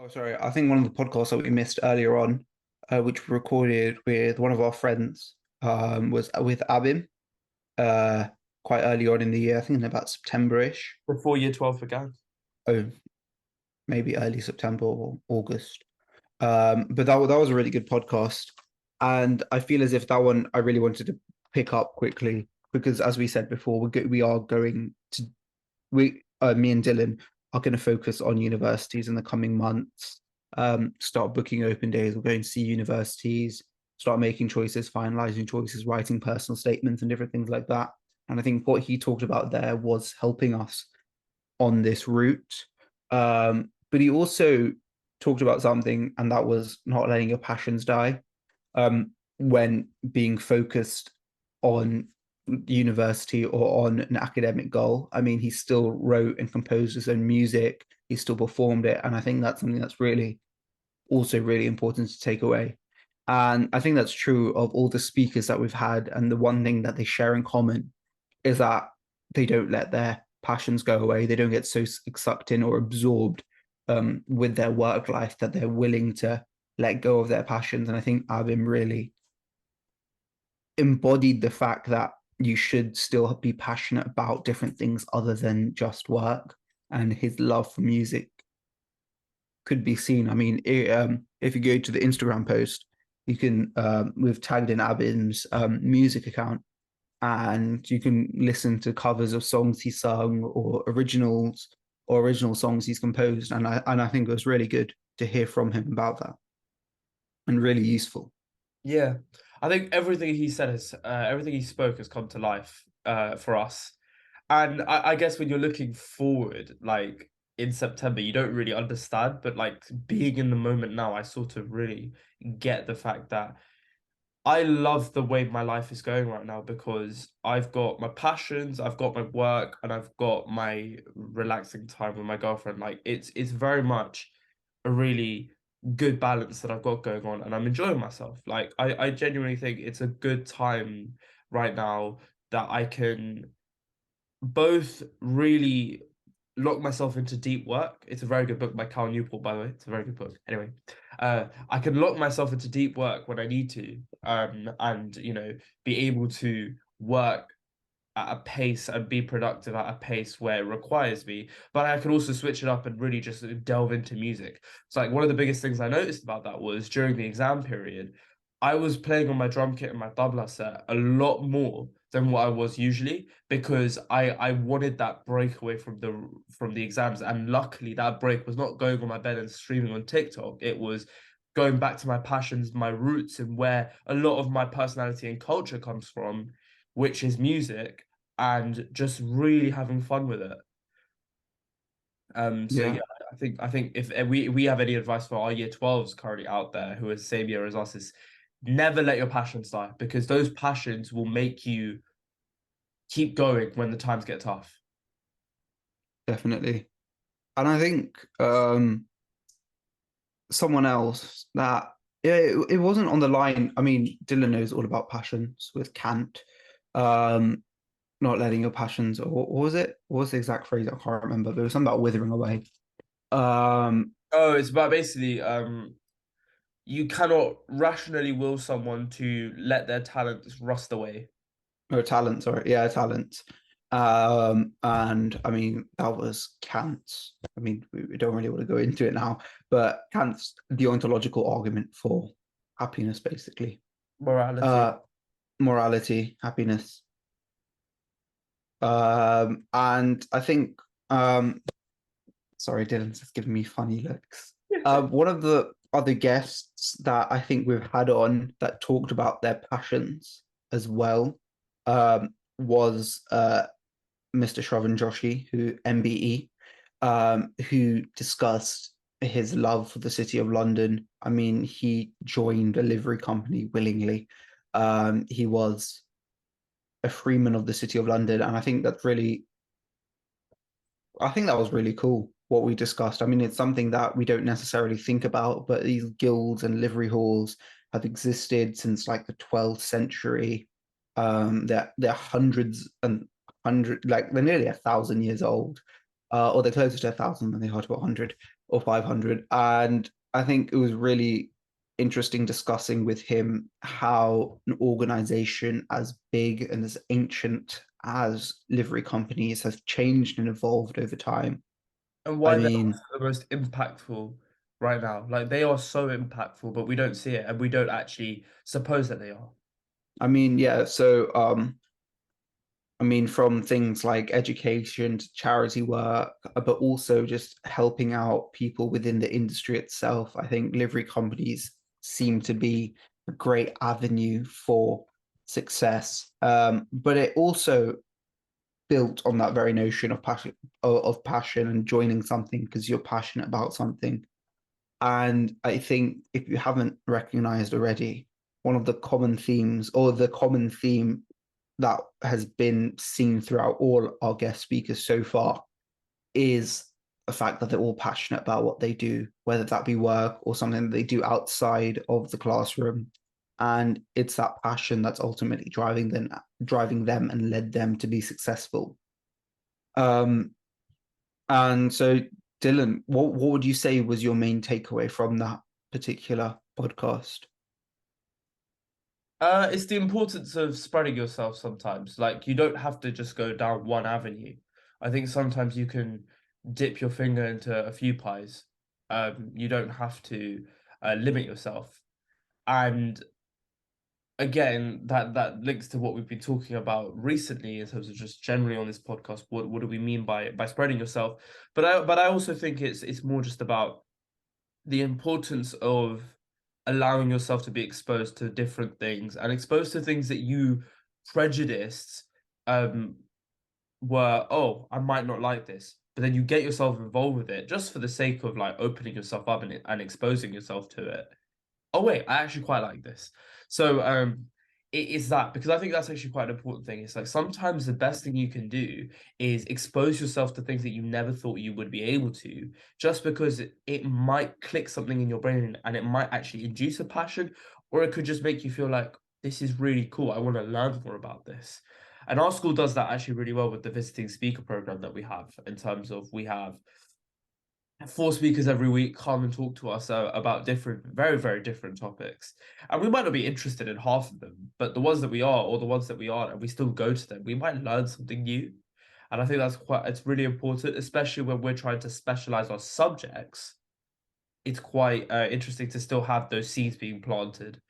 Oh, sorry. I think one of the podcasts that we missed earlier on, which we recorded with one of our friends, was with Abim, uh, quite early on in the year. I think in about September-ish. Before year 12 began. Oh, maybe early September or August. But that was a really good podcast, and I feel as if that one I really wanted to pick up quickly because, as we said before, we are going to me and Dylan are going to focus on universities in the coming months. Start booking open days. We're going to see universities, start making choices, finalizing choices, writing personal statements, and different things like that. And I think what he talked about there was helping us on this route. But he also talked about something, and that was not letting your passions die when being focused on university or on an academic goal. I mean, he still wrote and composed his own music, he still performed it. And I think that's something that's really also really important to take away. And I think that's true of all the speakers that we've had. And the one thing that they share in common is that they don't let their passions go away. They don't get so sucked in or absorbed with their work life that they're willing to let go of their passions. And I think Abim really embodied the fact that you should still be passionate about different things other than just work. And his love for music could be seen. I mean, if you go to the Instagram post, you can we've tagged in Abim's music account, and you can listen to covers of songs he sung or original songs he's composed. And I think it was really good to hear from him about that and really useful. Yeah. I think everything he said is everything he spoke has come to life for us. And I guess when you're looking forward, like in September, you don't really understand, but like being in the moment now, I sort of really get the fact that I love the way my life is going right now because I've got my passions, I've got my work, and I've got my relaxing time with my girlfriend. Like it's very much a really good balance that I've got going on, and I'm enjoying myself. Like I genuinely think it's a good time right now that I can both really lock myself into deep work. It's a very good book by Cal Newport, by the way. It's a very good book. Anyway, I can lock myself into deep work when I need to, and be able to work at a pace and be productive at a pace where it requires me. But I can also switch it up and really just delve into music. So like one of the biggest things I noticed about that was during the exam period, I was playing on my drum kit and my tabla set a lot more than what I was usually because I wanted that break away from the exams. And luckily that break was not going on my bed and streaming on TikTok. It was going back to my passions, my roots, and where a lot of my personality and culture comes from, which is music, and just really having fun with it. So Yeah, yeah, I think if we have any advice for our year 12s currently out there who are the same year as us is never let your passions die because those passions will make you keep going when the times get tough. definitely. And I think someone else that yeah, it wasn't on the line. I mean, Dylan knows all about passions with Kant. Um, not letting your passions, or what was it? What was the exact phrase? I can't remember. But it was something about withering away. Um, Oh, it's about basically you cannot rationally will someone to let their talents rust away. or talent, sorry, yeah, talent. And I mean that was Kant's. I mean, we don't really want to go into it now, but Kant's deontological argument for happiness, basically. Morality. Uh, morality, happiness. And I think sorry, Dylan's just giving me funny looks. One of the other guests that I think we've had on that talked about their passions as well was Mr. Shravan Joshi, who MBE, who discussed his love for the city of London. I mean, he joined a livery company willingly. He was a freeman of the city of London, and I think that was really cool what we discussed. I mean, it's something that we don't necessarily think about, but these guilds and livery halls have existed since like the 12th century. They're hundreds and hundred, like they're nearly 1,000 years old, or they're closer to 1,000 than they are to 100. or 500. And I think it was really interesting discussing with him how an organization as big and as ancient as livery companies has changed and evolved over time. And I why they're mean, also the most impactful right now. Like they are so impactful, but we don't see it, and we don't actually suppose that they are. yeah, so from things like education to charity work, but also just helping out people within the industry itself. I think livery companies seem to be a great avenue for success. But it also built on that very notion of passion and joining something because you're passionate about something. And I think if you haven't recognized already, one of the common themes or the common theme that has been seen throughout all our guest speakers so far is the fact that they're all passionate about what they do, whether that be work or something that they do outside of the classroom. And it's that passion that's ultimately driving them and led them to be successful. Um, and so, Dylan, what would you say was your main takeaway from that particular podcast? It's the importance of spreading yourself sometimes. Like you don't have to just go down one avenue. I think sometimes you can dip your finger into a few pies. You don't have to limit yourself. And again, that links to what we've been talking about recently in terms of just generally on this podcast. What do we mean by spreading yourself? But I also think it's more just about the importance of allowing yourself to be exposed to different things and exposed to things that you prejudiced um were, oh, I might not like this, but then you get yourself involved with it just for the sake of like opening yourself up and exposing yourself to it. Oh wait, I actually quite like this. So it is that, because I think that's actually quite an important thing. It's like sometimes the best thing you can do is expose yourself to things that you never thought you would be able to, just because it might click something in your brain and it might actually induce a passion, or it could just make you feel like this is really cool. I want to learn more about this. And our school does that actually really well with the visiting speaker program that we have, in terms of we have 4 speakers every week come and talk to us about different, very, very different topics. And we might not be interested in half of them, but the ones that we are, or the ones that we aren't, and we still go to them, we might learn something new. And I think it's really important, especially when we're trying to specialize our subjects. It's quite interesting to still have those seeds being planted,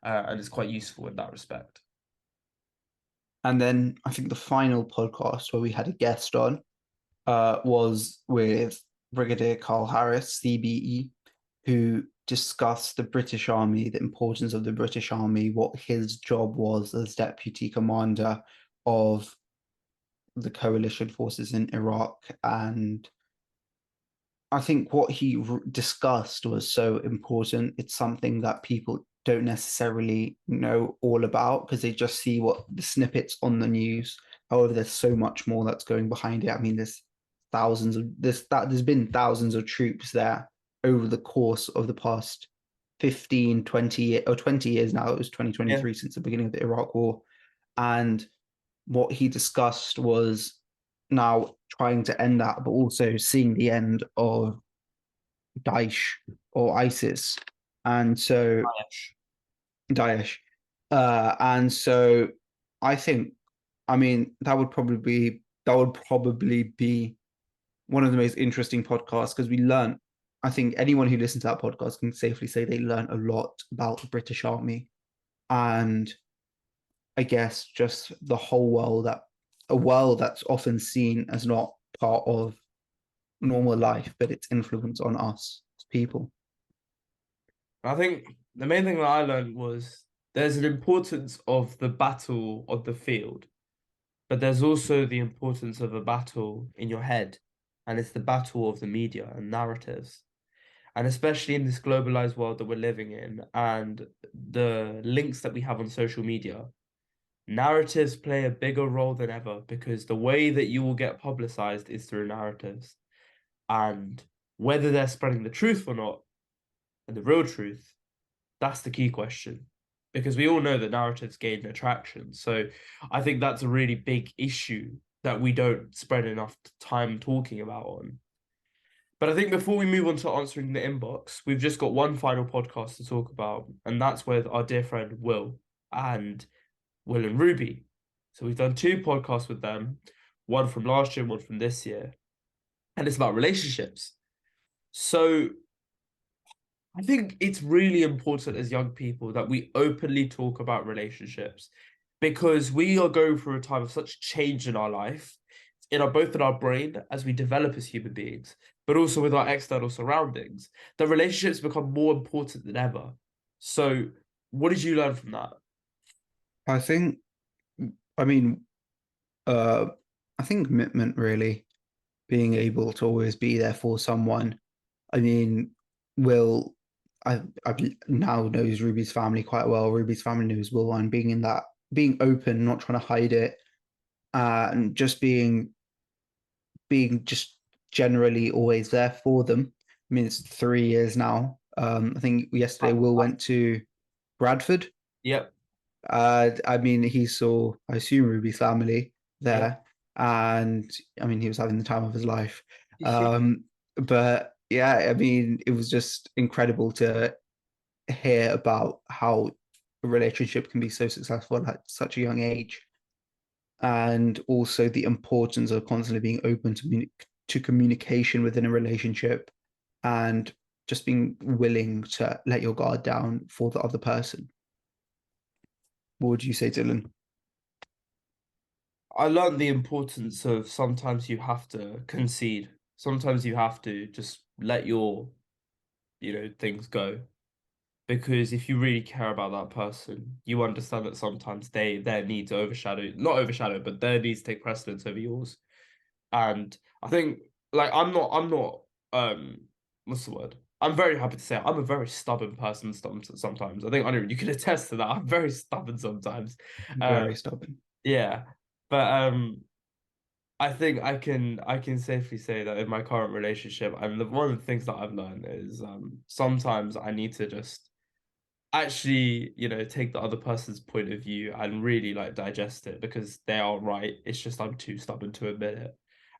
and it's quite useful in that respect. And then I think the final podcast where we had a guest on was with Brigadier Carl Harris, CBE, who discussed the British Army, the importance of the British Army, what his job was as deputy commander of the coalition forces in Iraq. And I think what he discussed was so important. It's something that people don't necessarily know all about because they just see what the snippets on the news. However, there's so much more that's going behind it. I mean, there's been thousands of troops there over the course of the past 15, 20 years now. It was 2023 since the beginning of the Iraq War. And what he discussed was now trying to end that, but also seeing the end of Daesh or ISIS. And so Daesh. And so I think, that would probably be one of the most interesting podcasts because I think anyone who listens to that podcast can safely say they learn a lot about the British Army and I guess just the whole world, that a world that's often seen as not part of normal life, but its influence on us as people. I think the main thing that I learned was there's an importance of the battle on the field, but there's also the importance of a battle in your head, and it's the battle of the media and narratives. And especially in this globalized world that we're living in and the links that we have on social media, narratives play a bigger role than ever, because the way that you will get publicized is through narratives. And whether they're spreading the truth or not, and the real truth, that's the key question. Because we all know that narratives gain attraction. So I think that's a really big issue that we don't spend enough time talking about on. But I think before we move on to answering the inbox, we've just got one final podcast to talk about, and that's with our dear friend and Will and Ruby. So we've done two podcasts with them, one from last year, one from this year, and it's about relationships. So I think it's really important as young people that we openly talk about relationships because we are going through a time of such change in our life, both in our brain as we develop as human beings, but also with our external surroundings. The relationships become more important than ever. So, what did you learn from that? I think, I mean, uh, I think commitment really, being able to always be there for someone. I mean, Will, I now knows Ruby's family quite well. Ruby's family knows Will, and being open, not trying to hide it, and just being just generally always there for them. I mean, it's 3 years now. I think yesterday Will went to Bradford. Yep. I mean, he saw, I assume, Ruby's family Yep. there, and I mean, he was having the time of his life. But yeah, I mean, it was just incredible to hear about how a relationship can be so successful at such a young age, and also the importance of constantly being open to communication within a relationship, and just being willing to let your guard down for the other person. What would you say, Dylan? I learned the importance of sometimes you have to concede. Sometimes you have to just let your, things go. Because if you really care about that person, you understand that sometimes their needs not overshadow, but their needs take precedence over yours. And I think like I'm not what's the word? I'm very happy to say I'm a very stubborn person sometimes. I think Aniruddh, you can attest to that. I'm very stubborn sometimes. Uh Very stubborn. yeah. But I think I can safely say that in my current relationship, and one of the things that I've learned is sometimes I need to just actually, take the other person's point of view and really like digest it because they are right. It's just I'm too stubborn to admit it.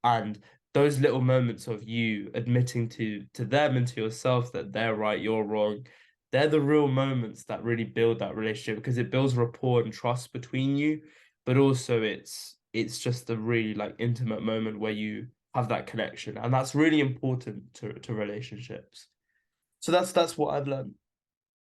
And those little moments of you admitting to them and to yourself that they're right, you're wrong, they're the real moments that really build that relationship because it builds rapport and trust between you, but also it's just a really like intimate moment where you have that connection. And that's really important to relationships. So that's what I've learned.